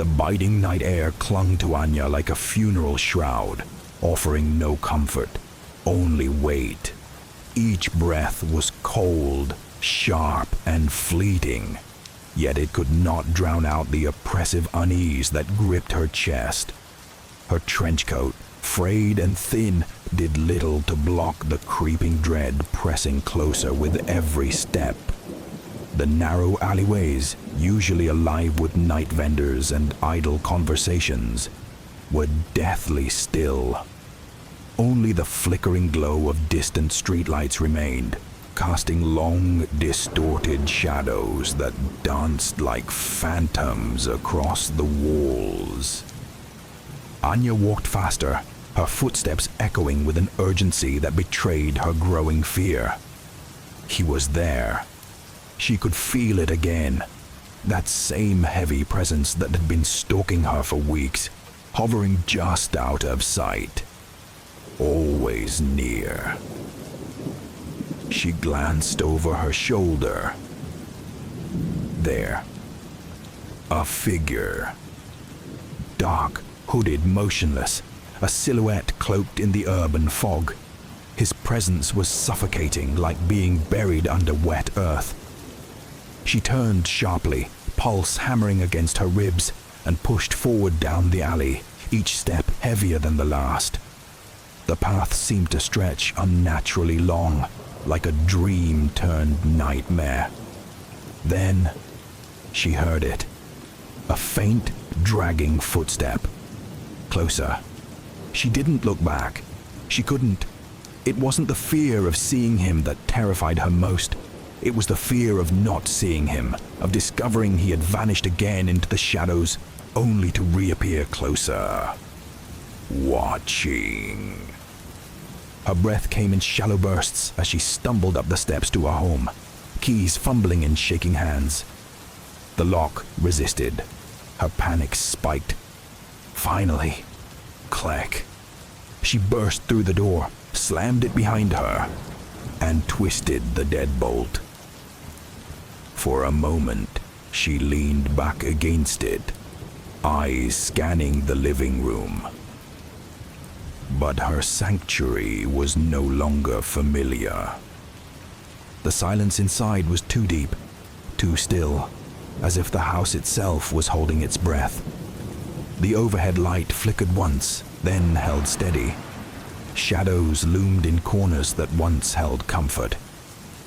The biting night air clung to Anya like a funeral shroud, offering no comfort, only weight. Each breath was cold, sharp, and fleeting, yet it could not drown out the oppressive unease that gripped her chest. Her trench coat, frayed and thin, did little to block the creeping dread pressing closer with every step. The narrow alleyways, usually alive with night vendors and idle conversations, were deathly still. Only the flickering glow of distant streetlights remained, casting long, distorted shadows that danced like phantoms across the walls. Anya walked faster, her footsteps echoing with an urgency that betrayed her growing fear. He was there. She could feel it again, that same heavy presence that had been stalking her for weeks, hovering just out of sight, always near. She glanced over her shoulder. There, a figure. Dark, hooded, motionless, a silhouette cloaked in the urban fog. His presence was suffocating, like being buried under wet earth. She turned sharply, pulse hammering against her ribs, and pushed forward down the alley, each step heavier than the last. The path seemed to stretch unnaturally long, like a dream turned nightmare. Then she heard it. A faint, dragging footstep. Closer. She didn't look back. She couldn't. It wasn't the fear of seeing him that terrified her most. It was the fear of not seeing him, of discovering he had vanished again into the shadows, only to reappear closer. Watching. Her breath came in shallow bursts as she stumbled up the steps to her home, keys fumbling in shaking hands. The lock resisted. Her panic spiked. Finally, click. She burst through the door, slammed it behind her, and twisted the deadbolt. For a moment, she leaned back against it, eyes scanning the living room. But her sanctuary was no longer familiar. The silence inside was too deep, too still, as if the house itself was holding its breath. The overhead light flickered once, then held steady. Shadows loomed in corners that once held comfort.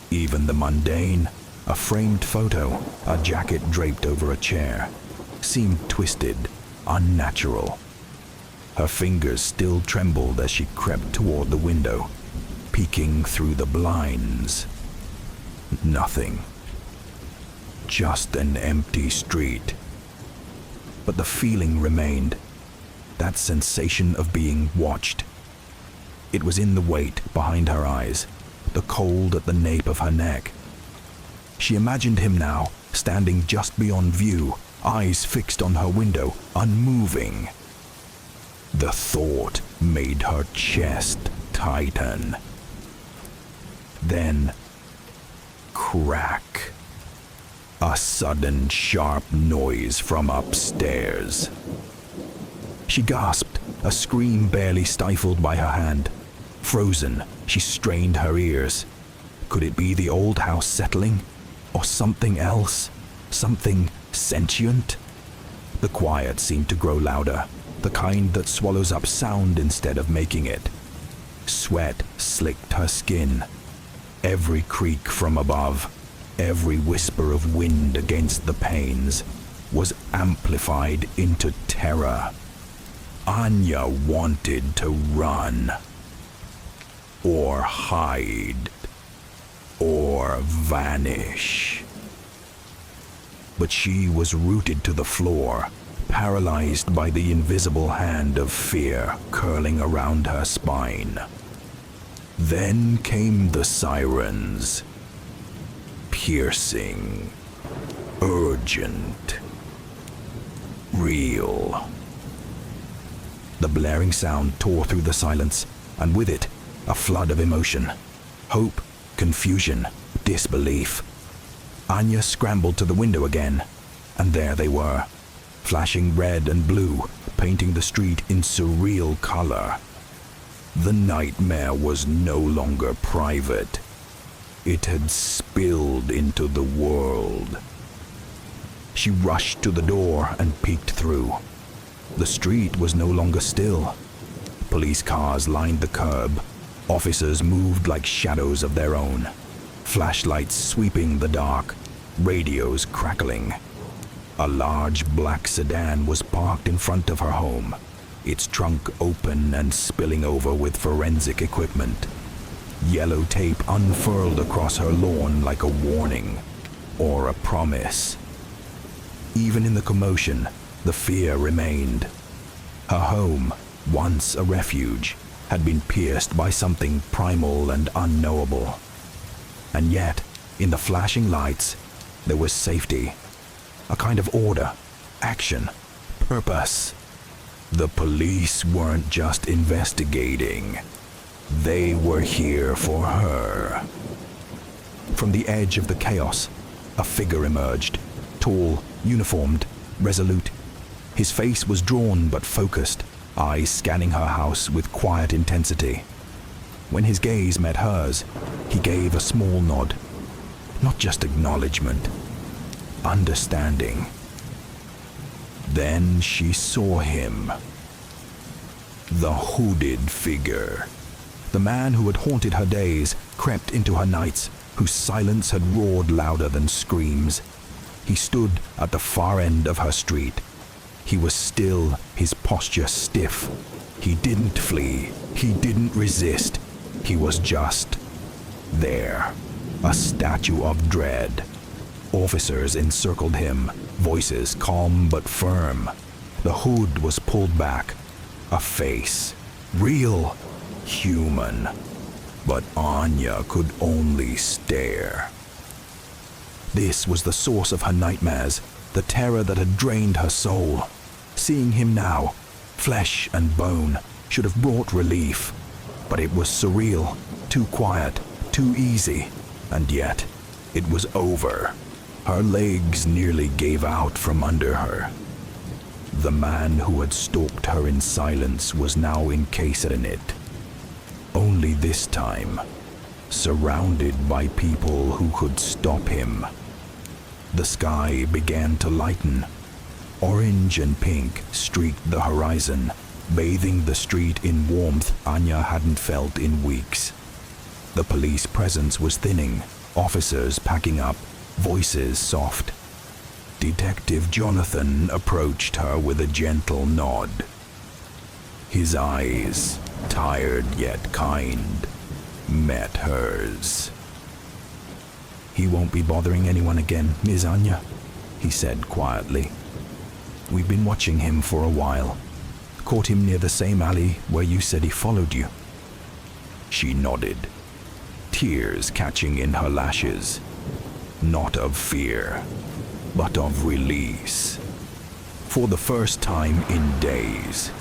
Even the mundane, a framed photo, a jacket draped over a chair, seemed twisted, unnatural. Her fingers still trembled as she crept toward the window, peeking through the blinds. Nothing. Just an empty street. But the feeling remained, that sensation of being watched. It was in the weight behind her eyes, the cold at the nape of her neck. She imagined him now, standing just beyond view, eyes fixed on her window, unmoving. The thought made her chest tighten. Then, crack. A sudden sharp noise from upstairs. She gasped, a scream barely stifled by her hand. Frozen, she strained her ears. Could it be the old house settling? Or something else? Something sentient? The quiet seemed to grow louder, the kind that swallows up sound instead of making it. Sweat slicked her skin. Every creak from above, every whisper of wind against the panes, was amplified into terror. Anya wanted to run. Or hide. Or vanish. But she was rooted to the floor, paralyzed by the invisible hand of fear curling around her spine. Then came the sirens. Piercing. Urgent. Real. The blaring sound tore through the silence, and with it, a flood of emotion. Hope, confusion, disbelief. Anya scrambled to the window again, and there they were. flashing red and blue, painting the street in surreal color. The nightmare was no longer private. It had spilled into the world. She rushed to the door and peeked through. The street was no longer still. Police cars lined the curb. Officers moved like shadows of their own. Flashlights sweeping the dark, radios crackling. A large black sedan was parked in front of her home, its trunk open and spilling over with forensic equipment. Yellow tape unfurled across her lawn like a warning or a promise. Even in the commotion, the fear remained. Her home, once a refuge, had been pierced by something primal and unknowable. And yet, in the flashing lights, there was safety, a kind of order, action, purpose. The police weren't just investigating. They were here for her. From the edge of the chaos, a figure emerged, tall, uniformed, resolute. His face was drawn but focused, eyes scanning her house with quiet intensity. When his gaze met hers, he gave a small nod. Not just acknowledgement, understanding. Then she saw him. The hooded figure. The man who had haunted her days crept into her nights, whose silence had roared louder than screams. He stood at the far end of her street. He was still, his posture stiff. He didn't flee. He didn't resist. He was just there, a statue of dread. Officers encircled him, voices calm but firm. The hood was pulled back. A face, real, human. But Anya could only stare. This was the source of her nightmares, the terror that had drained her soul. Seeing him now, flesh and bone, should have brought relief. But it was surreal, too quiet, too easy. And yet, it was over. Her legs nearly gave out from under her. The man who had stalked her in silence was now encased in it. Only this time, surrounded by people who could stop him. The sky began to lighten. Orange and pink streaked the horizon, bathing the street in warmth Anya hadn't felt in weeks. The police presence was thinning, officers packing up, voices soft. Detective Jonathan approached her with a gentle nod. His eyes, tired yet kind, met hers. "He won't be bothering anyone again, Miss Anya," he said quietly. "We've been watching him for a while. Caught him near the same alley where you said he followed you." She nodded, tears catching in her lashes. Not of fear, but of release. For the first time in days,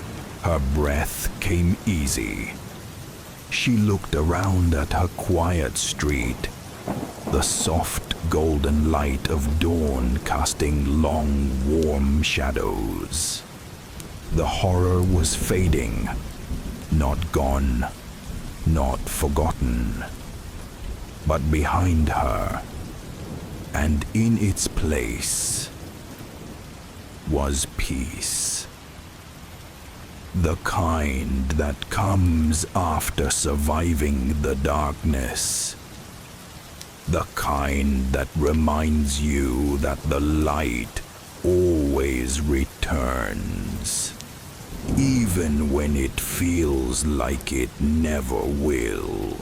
her breath came easy. She looked around at her quiet street, the soft golden light of dawn casting long, warm shadows. The horror was fading, not gone, not forgotten. But behind her, and in its place, was peace. The kind that comes after surviving the darkness. The kind that reminds you that the light always returns, even when it feels like it never will.